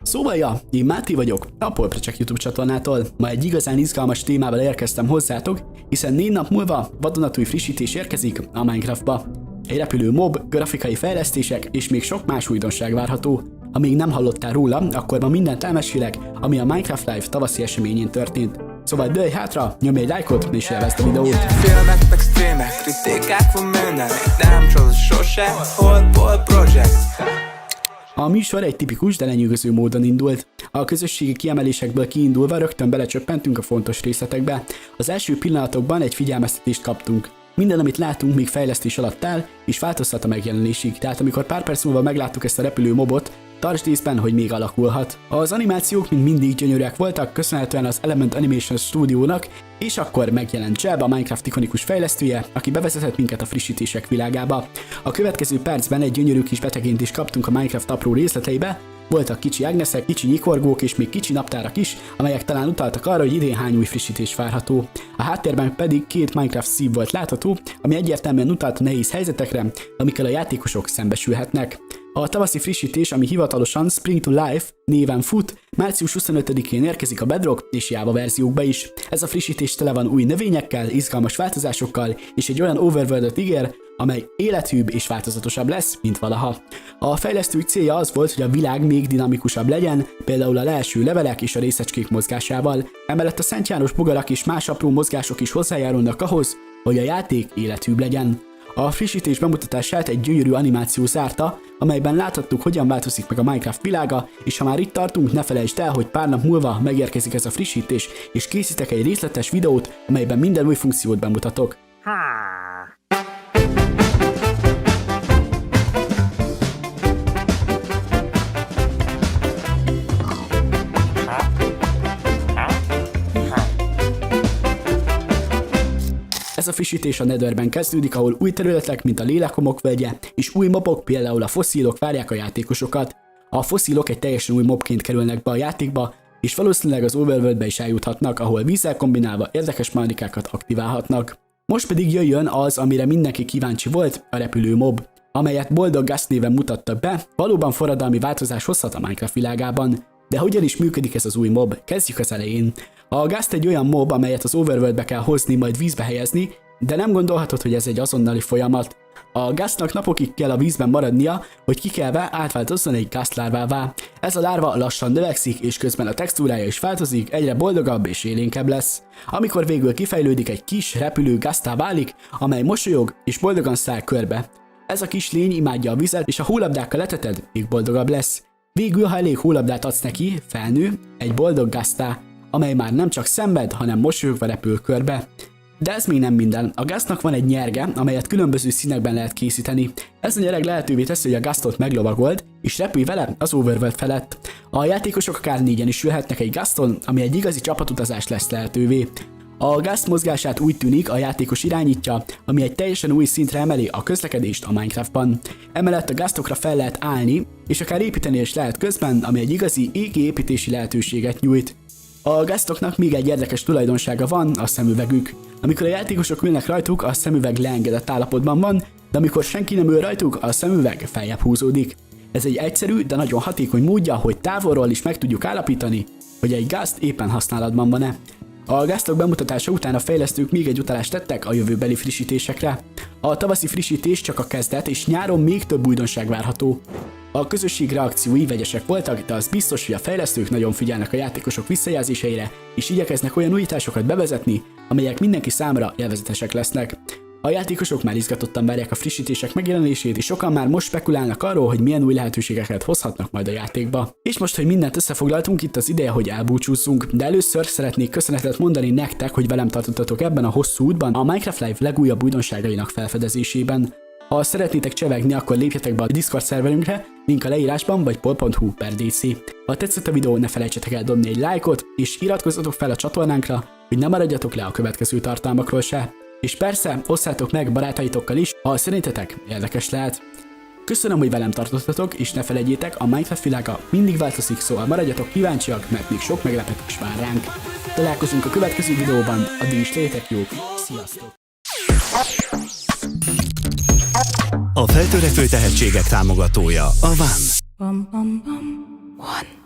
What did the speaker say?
Szóval ja, én Máté vagyok, a Paul Project YouTube csatornától. Ma egy igazán izgalmas témával érkeztem hozzátok, hiszen 4 nap múlva vadonatúj frissítés érkezik a Minecraftba. Egy repülő mob, grafikai fejlesztések és még sok más újdonság várható. Ha még nem hallottál róla, akkor ma mindent elmesélek, ami a Minecraft Live tavaszi eseményén történt. Szóval dőlj hátra, nyomj egy lájkot és élvezd a videót! Filmek meg streamek, kritikák van mindenek, de nem csoda sose, Paul Project. A műsor egy tipikus, de lenyűgöző módon indult. A közösségi kiemelésekből kiindulva rögtön belecsöppentünk a fontos részletekbe. Az első pillanatokban egy figyelmeztetést kaptunk. Minden, amit látunk, még fejlesztés alatt áll, és változhat a megjelenésig, tehát amikor pár perc múlva megláttuk ezt a repülő mobot, tartsd észben, hogy még alakulhat. Az animációk mind mindig gyönyörűek voltak, köszönhetően az Element Animation Studio-nak, és akkor megjelent Jeb, a Minecraft ikonikus fejlesztője, aki bevezetett minket a frissítések világába. A következő percben egy gyönyörű kis betekintést kaptunk a Minecraft apró részleteibe, voltak kicsi Agnesek, kicsi nyikorgók és még kicsi naptárak is, amelyek talán utaltak arra, hogy idén hány új frissítés várható. A háttérben pedig 2 Minecraft szív volt látható, ami egyértelműen utalt a nehéz helyzetekre, amikkel a játékosok szembesülhetnek. A tavaszi frissítés, ami hivatalosan Spring to Life néven fut, március 25-én érkezik a Bedrock és Java verziókba is. Ez a frissítés tele van új növényekkel, izgalmas változásokkal és egy olyan overworldot ígér, amely élethűbb és változatosabb lesz, mint valaha. A fejlesztők célja az volt, hogy a világ még dinamikusabb legyen, például a leeső levelek és a részecskék mozgásával. Emellett a Szent János bogarak és más apró mozgások is hozzájárulnak ahhoz, hogy a játék élethűbb legyen. A frissítés bemutatását egy gyönyörű animáció zárta, amelyben láthattuk, hogyan változik meg a Minecraft világa, és ha már itt tartunk, ne felejtsd el, hogy pár nap múlva megérkezik ez a frissítés, és készítek egy részletes videót, amelyben minden új funkciót bemutatok. Ez a frissítés a Netherben kezdődik, ahol új területek, mint a lélekomok völgye, és új mobok, például a fosszílok várják a játékosokat. A fosszílok egy teljesen új mobként kerülnek be a játékba, és valószínűleg az Overworldbe is eljuthatnak, ahol vízzel kombinálva érdekes mechanikákat aktiválhatnak. Most pedig jöjjön az, amire mindenki kíváncsi volt, a repülő mob, amelyet Boldog Ghast néven mutattak be, valóban forradalmi változás hozhat a Minecraft világában. De hogyan is működik ez az új mob? Kezdjük az elején. A Ghast egy olyan mob, amelyet az Overworldbe kell hozni, majd vízbe helyezni, de nem gondolhatod, hogy ez egy azonnali folyamat. A Ghastnak napokig kell a vízben maradnia, hogy kikelve átváltozzon egy Ghast lárvává. Ez a lárva lassan növekszik, és közben a textúrája is változik, egyre boldogabb és élénkebb lesz. Amikor végül kifejlődik, egy kis, repülő Ghasttá válik, amely mosolyog és boldogan száll körbe. Ez a kis lény imádja a vizet, és a hólabdákkal leteted, még boldogabb lesz. Végül, ha elég hólabdát adsz neki, felnő egy boldog Ghasttá, amely már nem csak szenved, hanem mosolyogva repül körbe. De ez még nem minden. A Ghastnak van egy nyerge, amelyet különböző színekben lehet készíteni. Ez a nyereg lehetővé teszi, hogy a Ghastot meglovagold, és repülj vele az Overworld felett. A játékosok akár 4-en is ülhetnek egy Ghaston, ami egy igazi csapatutazás lesz lehetővé. A Ghast mozgását úgy tűnik, a játékos irányítja, ami egy teljesen új szintre emeli a közlekedést a Minecraftban. Emellett a Ghastokra fel lehet állni, és akár építeni is lehet közben, ami egy igazi égi építési lehetőséget nyújt. A Ghastoknak még egy érdekes tulajdonsága van, a szemüvegük. Amikor a játékosok ülnek rajtuk, a szemüveg leengedett állapotban van, de amikor senki nem ül rajtuk, a szemüveg feljebb húzódik. Ez egy egyszerű, de nagyon hatékony módja, hogy távolról is meg tudjuk állapítani, hogy egy Ghast éppen használatban van-e. A Ghastok bemutatása után a fejlesztők még egy utalást tettek a jövőbeli frissítésekre. A tavaszi frissítés csak a kezdet, és nyáron még több újdonság várható. A közösség reakciói vegyesek voltak, de az biztos, hogy a fejlesztők nagyon figyelnek a játékosok visszajelzéseire, és igyekeznek olyan újításokat bevezetni, amelyek mindenki számára élvezetesek lesznek. A játékosok már izgatottan várják a frissítések megjelenését, és sokan már most spekulálnak arról, hogy milyen új lehetőségeket hozhatnak majd a játékba. És most, hogy mindent összefoglaltunk, itt az ideje, hogy elbúcsúzzunk, de először szeretnék köszönetet mondani nektek, hogy velem tartottatok ebben a hosszú útban a Minecraft Live legújabb újdonságainak felfedezésében. Ha szeretnétek csevegni, akkor lépjetek be a Discord szerverünkre, link a leírásban vagy pol.hu/dc. Ha tetszett a videó, ne felejtsetek el dobni egy lájkot, és iratkozzatok fel a csatornánkra, hogy ne maradjatok le a következő tartalmakról se. És persze, osszátok meg barátaitokkal is, ha szerintetek érdekes lehet. Köszönöm, hogy velem tartottatok, és ne felejtjétek, a Minecraft világa mindig változik, szóval maradjatok kíváncsiak, mert még sok meglepetés vár ránk. Találkozunk a következő videóban, addig is legyetek jók, sziasztok! feltörekvő tehetségek támogatója a Van. One.